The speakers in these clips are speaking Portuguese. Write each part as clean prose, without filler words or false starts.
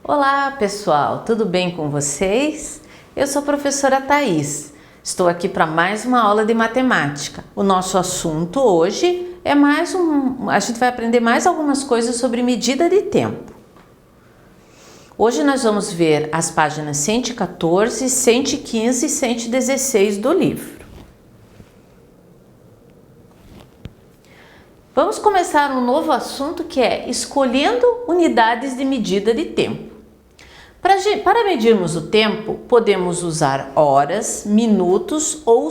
Olá pessoal, tudo bem com vocês? Eu sou a professora Thaís, estou aqui para mais uma aula de matemática. O nosso assunto hoje é a gente vai aprender mais algumas coisas sobre medida de tempo. Hoje nós vamos ver as páginas 114, 115 e 116 do livro. Vamos começar um novo assunto que é escolhendo unidades de medida de tempo. Para medirmos o tempo, podemos usar horas, minutos ou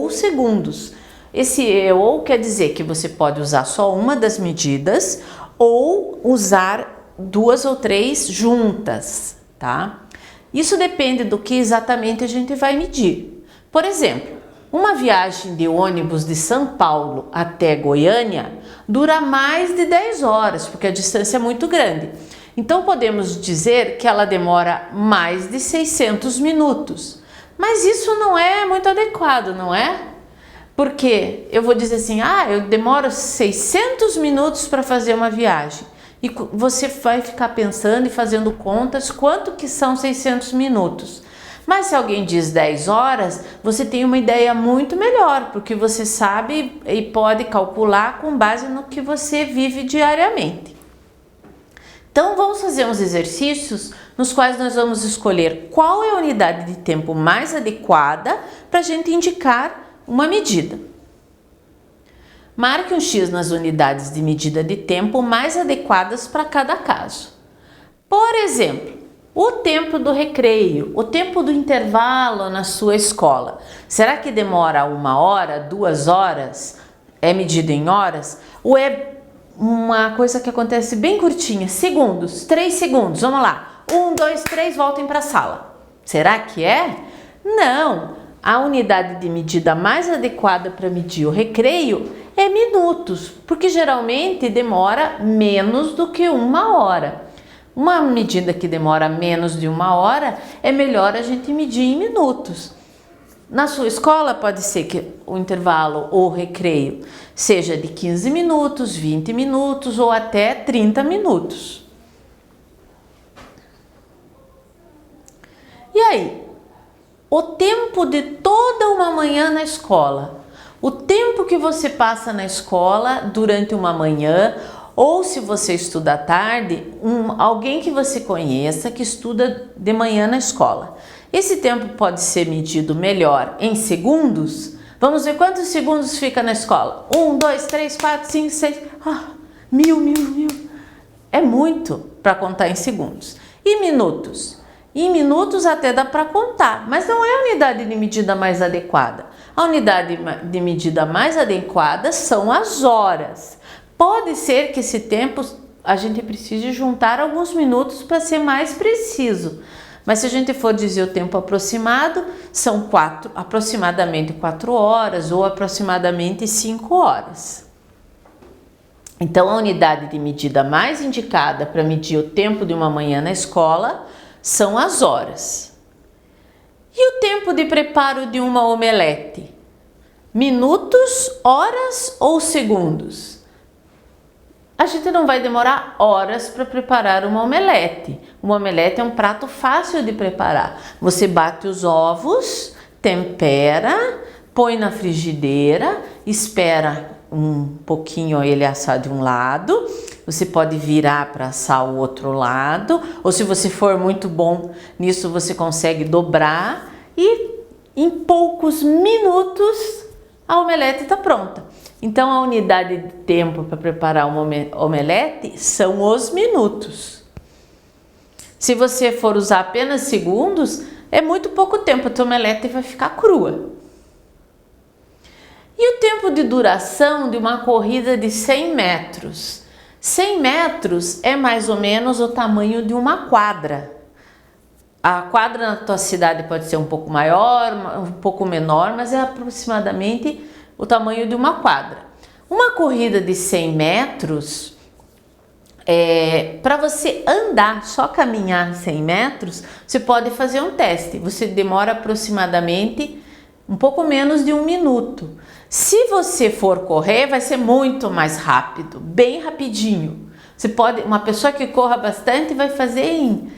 segundos. Esse ou quer dizer que você pode usar só uma das medidas ou usar duas ou três juntas, tá? Isso depende do que exatamente a gente vai medir. Por exemplo, uma viagem de ônibus de São Paulo até Goiânia dura mais de 10 horas, porque a distância é muito grande. Então podemos dizer que ela demora mais de 600 minutos. Mas isso não é muito adequado, não é? Porque eu vou dizer assim, eu demoro 600 minutos para fazer uma viagem. E você vai ficar pensando e fazendo contas quanto que são 600 minutos. Mas se alguém diz 10 horas, você tem uma ideia muito melhor, porque você sabe e pode calcular com base no que você vive diariamente. Então vamos fazer uns exercícios nos quais nós vamos escolher qual é a unidade de tempo mais adequada para a gente indicar uma medida. Marque um X nas unidades de medida de tempo mais adequadas para cada caso. Por exemplo, o tempo do recreio, o tempo do intervalo na sua escola. Será que demora 1 hora, 2 horas? É medido em horas? Ou é uma coisa que acontece bem curtinha, segundos, 3 segundos, vamos lá, 1, 2, 3, voltem para a sala. Será que é? Não, a unidade de medida mais adequada para medir o recreio é minutos, porque geralmente demora menos do que 1 hora. Uma medida que demora menos de 1 hora é melhor a gente medir em minutos. Na sua escola pode ser que o intervalo ou recreio seja de 15 minutos, 20 minutos ou até 30 minutos. E aí, o tempo de toda uma manhã na escola, o tempo que você passa na escola durante uma manhã, ou se você estuda à tarde, alguém que você conheça que estuda de manhã na escola. Esse tempo pode ser medido melhor em segundos. Vamos ver quantos segundos fica na escola. 1, 2, 3, 4, 5, 6... mil. É muito para contar em segundos. E minutos? Em minutos até dá para contar, mas não é a unidade de medida mais adequada. A unidade de medida mais adequada são as horas. Pode ser que esse tempo a gente precise juntar alguns minutos para ser mais preciso. Mas se a gente for dizer o tempo aproximado, são aproximadamente 4 horas ou aproximadamente 5 horas. Então, a unidade de medida mais indicada para medir o tempo de uma manhã na escola são as horas. E o tempo de preparo de uma omelete? Minutos, horas ou segundos? A gente não vai demorar horas para preparar uma omelete. Uma omelete é um prato fácil de preparar. Você bate os ovos, tempera, põe na frigideira, espera um pouquinho ele assar de um lado. Você pode virar para assar o outro lado. Ou se você for muito bom nisso, você consegue dobrar. E em poucos minutos a omelete está pronta. Então, a unidade de tempo para preparar uma omelete são os minutos. Se você for usar apenas segundos, é muito pouco tempo, a tua omelete vai ficar crua. E o tempo de duração de uma corrida de 100 metros? 100 metros é mais ou menos o tamanho de uma quadra. A quadra na tua cidade pode ser um pouco maior, um pouco menor, mas é aproximadamente o tamanho de uma quadra. Uma corrida de 100 metros, para você andar, só caminhar 100 metros, você pode fazer um teste. Você demora aproximadamente um pouco menos de 1 minuto. Se você for correr, vai ser muito mais rápido, bem rapidinho. Uma pessoa que corra bastante vai fazer em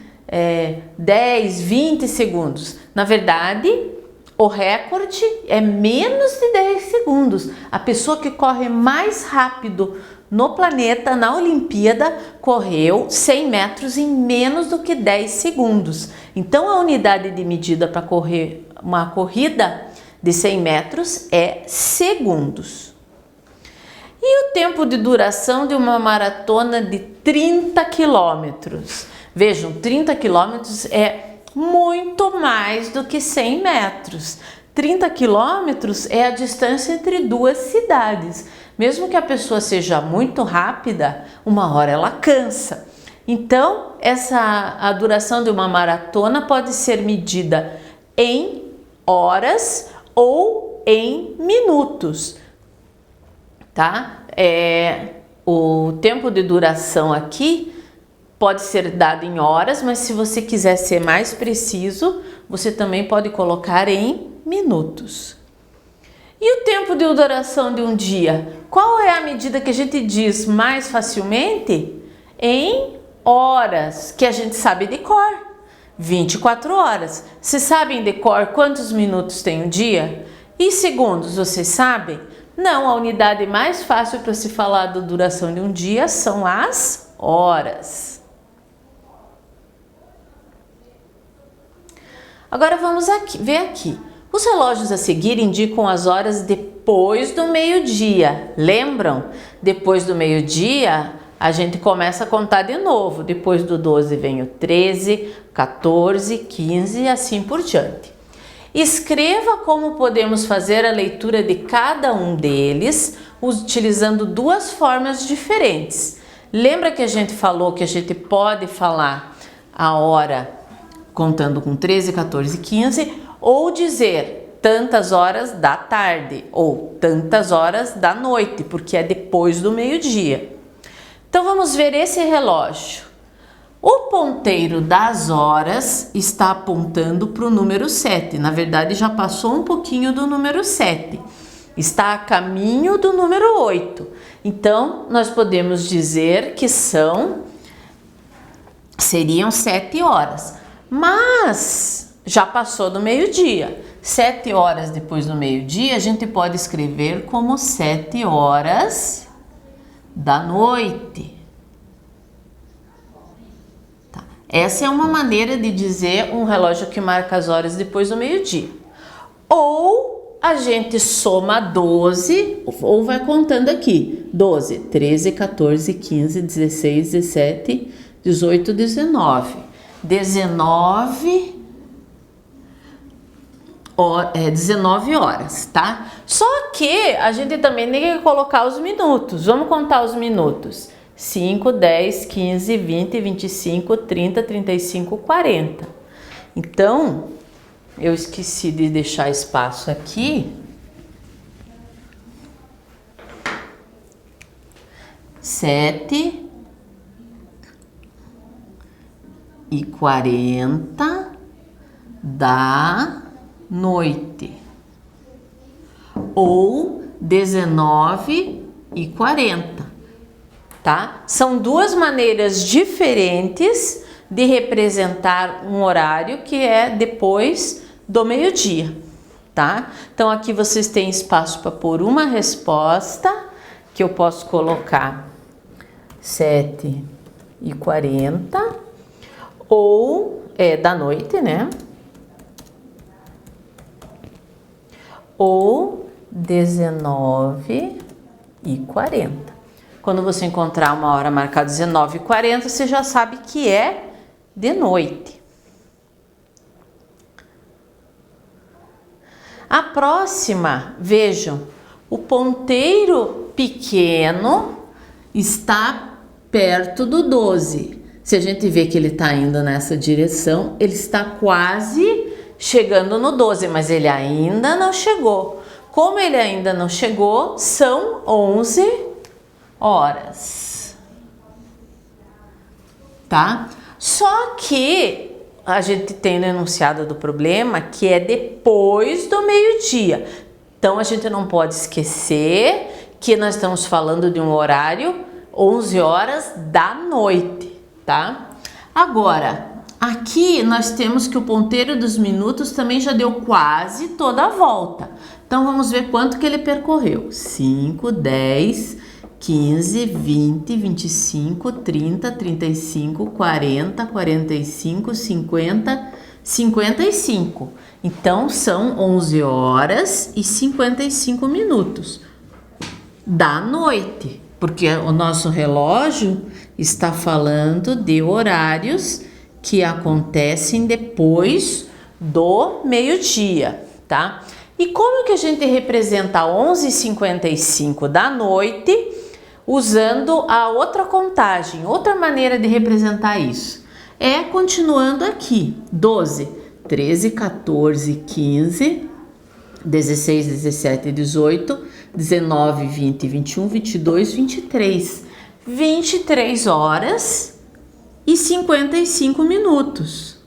10, 20 segundos. Na verdade, o recorde é menos de 10 segundos. A pessoa que corre mais rápido no planeta, na Olimpíada, correu 100 metros em menos do que 10 segundos. Então, a unidade de medida para correr uma corrida de 100 metros é segundos. E o tempo de duração de uma maratona de 30 quilômetros? Vejam, 30 quilômetros é muito mais do que 100 metros. 30 quilômetros é a distância entre duas cidades. Mesmo que a pessoa seja muito rápida, uma hora ela cansa. Então, a duração de uma maratona pode ser medida em horas ou em minutos, tá? O tempo de duração aqui pode ser dado em horas, mas se você quiser ser mais preciso, você também pode colocar em minutos. E o tempo de duração de um dia? Qual é a medida que a gente diz mais facilmente? Em horas, que a gente sabe de cor. 24 horas. Vocês sabem de cor quantos minutos tem um dia? E segundos, vocês sabem? Não, a unidade mais fácil para se falar da duração de um dia são as horas. Agora vamos ver aqui. Os relógios a seguir indicam as horas depois do meio-dia. Lembram? Depois do meio-dia, a gente começa a contar de novo. Depois do 12 vem o 13, 14, 15 e assim por diante. Escreva como podemos fazer a leitura de cada um deles, utilizando duas formas diferentes. Lembra que a gente falou que a gente pode falar a hora contando com 13, 14 e 15, ou dizer tantas horas da tarde ou tantas horas da noite, porque é depois do meio-dia. Então vamos ver esse relógio. O ponteiro das horas está apontando para o número 7. Na verdade, já passou um pouquinho do número 7. Está a caminho do número 8. Então, nós podemos dizer que seriam 7 horas. Mas já passou do meio-dia. 7 horas depois do meio-dia, a gente pode escrever como 7 horas da noite. Tá. Essa é uma maneira de dizer um relógio que marca as horas depois do meio-dia. Ou a gente soma 12, ou vai contando aqui. 12, 13, 14, 15, 16, 17, 18, 19. 19 horas, tá? Só que a gente também tem que colocar os minutos. Vamos contar os minutos. 5, 10, 15, 20, 25, 30, 35, 40. Então, eu esqueci de deixar espaço aqui. 7h40 da noite, ou 19h40, tá? São duas maneiras diferentes de representar um horário que é depois do meio-dia, tá? Então aqui vocês têm espaço para pôr uma resposta que eu posso colocar 7h40 ou da noite, né? Ou 19h40. Quando você encontrar uma hora marcada 19h40, você já sabe que é de noite. A próxima, vejam, o ponteiro pequeno está perto do 12. Se a gente vê que ele está indo nessa direção, ele está quase chegando no 12, mas ele ainda não chegou. Como ele ainda não chegou, são 11 horas. Tá? Só que a gente tem no enunciado do problema que é depois do meio-dia. Então a gente não pode esquecer que nós estamos falando de um horário 11 horas da noite, tá? Agora, aqui nós temos que o ponteiro dos minutos também já deu quase toda a volta. Então, vamos ver quanto que ele percorreu. 5, 10, 15, 20, 25, 30, 35, 40, 45, 50, 55. Então, são 11 horas e 55 minutos da noite, porque o nosso relógio está falando de horários que acontecem depois do meio-dia, tá? E como que a gente representa 11h55 da noite usando a outra contagem, outra maneira de representar isso? É continuando aqui, 12, 13, 14, 15, 16, 17, 18, 19, 20, 21, 22, 23. 23 horas e 55 minutos.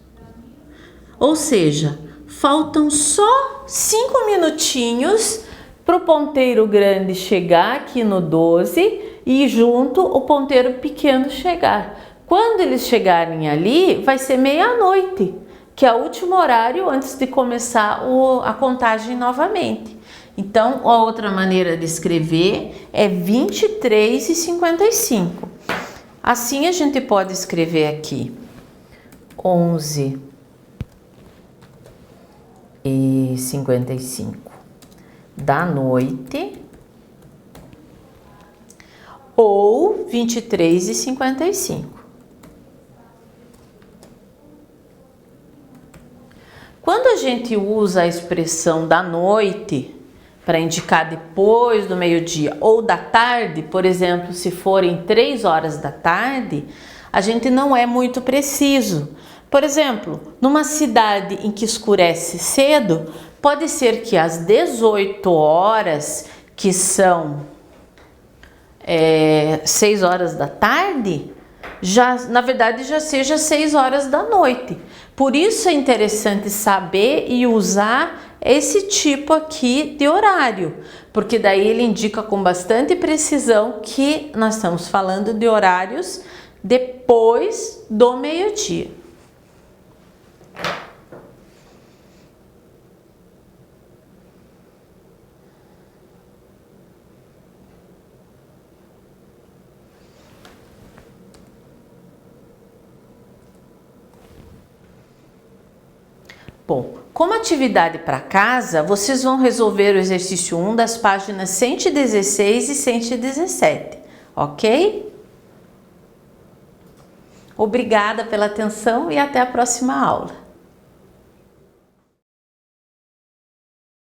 Ou seja, faltam só 5 minutinhos para o ponteiro grande chegar aqui no 12 e junto o ponteiro pequeno chegar. Quando eles chegarem ali, vai ser meia-noite, que é o último horário antes de começar a contagem novamente. Então, a outra maneira de escrever é 23h55. Assim, a gente pode escrever aqui 11h55 da noite ou 23h55. Quando a gente usa a expressão da noite para indicar depois do meio-dia ou da tarde, por exemplo, se forem 3 horas da tarde, a gente não é muito preciso. Por exemplo, numa cidade em que escurece cedo, pode ser que às 18 horas, que são 6 horas da tarde, na verdade já seja 6 horas da noite. Por isso é interessante saber e usar esse tipo aqui de horário, porque daí ele indica com bastante precisão que nós estamos falando de horários depois do meio-dia. Bom, como atividade para casa, vocês vão resolver o exercício 1 das páginas 116 e 117, ok? Obrigada pela atenção e até a próxima aula.